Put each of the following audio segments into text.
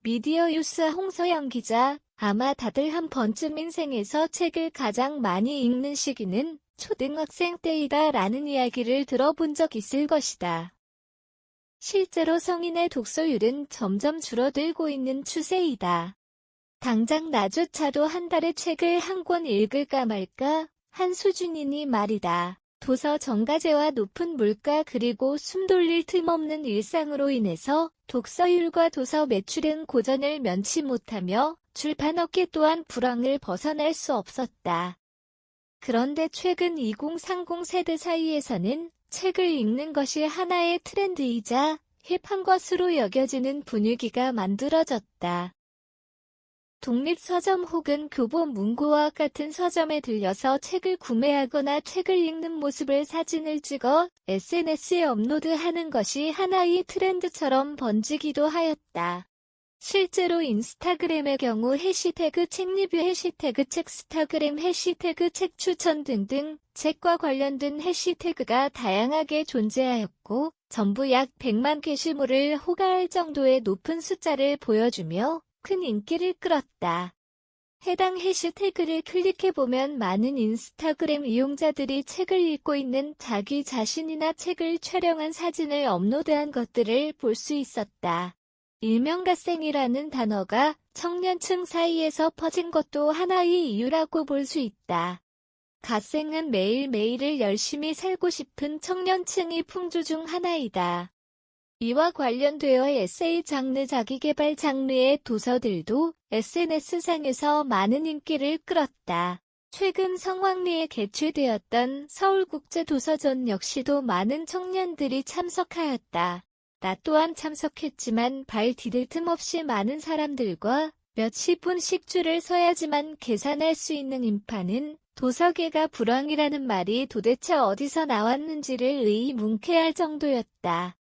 미디어유스 홍서영 기자, 아마 다들 한 번쯤 인생에서 책을 가장 많이 읽는 시기는 초등학생 때이다 라는 이야기를 들어본 적 있을 것이다. 실제로 성인의 독서율은 점점 줄어들고 있는 추세이다. 당장 나조차도 한 달에 책을 한 권 읽을까 말까 한 수준이니 말이다. 도서 정가제와 높은 물가 그리고 숨 돌릴 틈 없는 일상으로 인해서 독서율과 도서 매출은 고전을 면치 못하며 출판업계 또한 불황을 벗어날 수 없었다. 그런데 최근 2030 세대 사이에서는 책을 읽는 것이 하나의 트렌드이자 힙한 것으로 여겨지는 분위기가 만들어졌다. 독립서점 혹은 교보문고와 같은 서점에 들려서 책을 구매하거나 책을 읽는 모습을 사진을 찍어 SNS에 업로드하는 것이 하나의 트렌드처럼 번지기도 하였다. 실제로 인스타그램의 경우 해시태그 책리뷰, 해시태그 책스타그램, 해시태그 책추천 등등 책과 관련된 해시태그가 다양하게 존재하였고 전부 약 100만 게시물을 호가할 정도의 높은 숫자를 보여주며 큰 인기를 끌었다. 해당 해시태그를 클릭해보면 많은 인스타그램 이용자들이 책을 읽고 있는 자기 자신이나 책을 촬영한 사진을 업로드한 것들을 볼 수 있었다. 일명 갓생이라는 단어가 청년층 사이에서 퍼진 것도 하나의 이유라고 볼 수 있다. 갓생은 매일매일을 열심히 살고 싶은 청년층의 풍조 중 하나이다. 이와 관련되어 에세이 장르, 자기계발 장르의 도서들도 SNS상에서 많은 인기를 끌었다. 최근 성황리에 개최되었던 서울국제도서전 역시도 많은 청년들이 참석하였다. 나 또한 참석했지만 발 디딜 틈 없이 많은 사람들과 몇십 분씩 줄을 서야지만 계산할 수 있는 인파는 도서계가 불황이라는 말이 도대체 어디서 나왔는지를 의문케할 정도였다.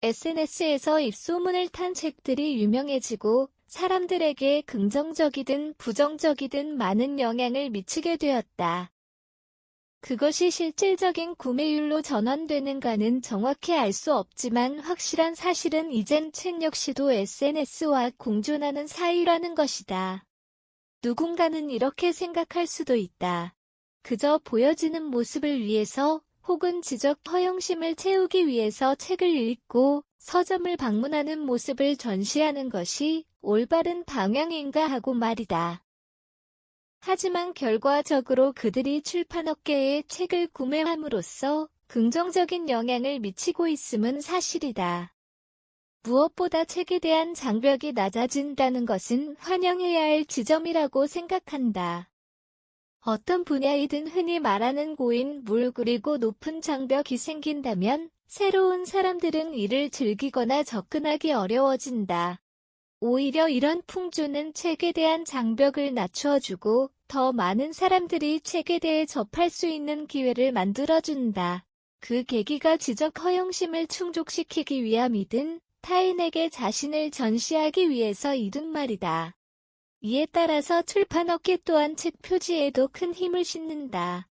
SNS에서 입소문을 탄 책들이 유명해지고 사람들에게 긍정적이든 부정적이든 많은 영향을 미치게 되었다. 그것이 실질적인 구매율로 전환되는가는 정확히 알 수 없지만 확실한 사실은 이젠 책 역시도 SNS와 공존하는 사이라는 것이다. 누군가는 이렇게 생각할 수도 있다. 그저 보여지는 모습을 위해서 혹은 지적 허영심을 채우기 위해서 책을 읽고 서점을 방문하는 모습을 전시하는 것이 올바른 방향인가 하고 말이다. 하지만 결과적으로 그들이 출판업계에 책을 구매함으로써 긍정적인 영향을 미치고 있음은 사실이다. 무엇보다 책에 대한 장벽이 낮아진다는 것은 환영해야 할 지점이라고 생각한다. 어떤 분야이든 흔히 말하는 고인물 그리고 높은 장벽이 생긴다면 새로운 사람들은 이를 즐기거나 접근하기 어려워진다. 오히려 이런 풍조는 책에 대한 장벽을 낮추어주고 더 많은 사람들이 책에 대해 접할 수 있는 기회를 만들어준다. 그 계기가 지적 허영심을 충족시키기 위함이든 타인에게 자신을 전시하기 위해서이든 말이다. 이에 따라서 출판업계 또한 책 표지에도 큰 힘을 싣는다.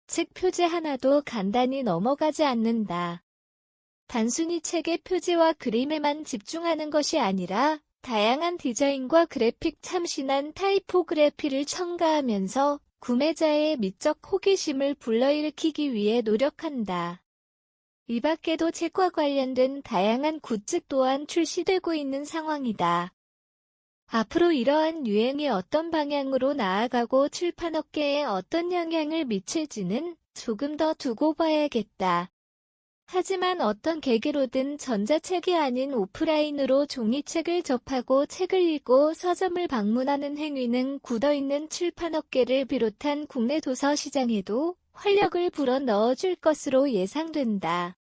책 표지 하나도 간단히 넘어가지 않는다. 단순히 책의 표지와 그림에만 집중하는 것이 아니라 다양한 디자인과 그래픽 참신한 타이포그래피를 첨가하면서 구매자의 미적 호기심을 불러일으키기 위해 노력한다. 이 밖에도 책과 관련된 다양한 굿즈 또한 출시되고 있는 상황이다. 앞으로 이러한 유행이 어떤 방향으로 나아가고 출판업계에 어떤 영향을 미칠지는 조금 더 두고 봐야겠다. 하지만 어떤 계기로든 전자책이 아닌 오프라인으로 종이책을 접하고 책을 읽고 서점을 방문하는 행위는 굳어있는 출판업계를 비롯한 국내 도서 시장에도 활력을 불어넣어줄 것으로 예상된다.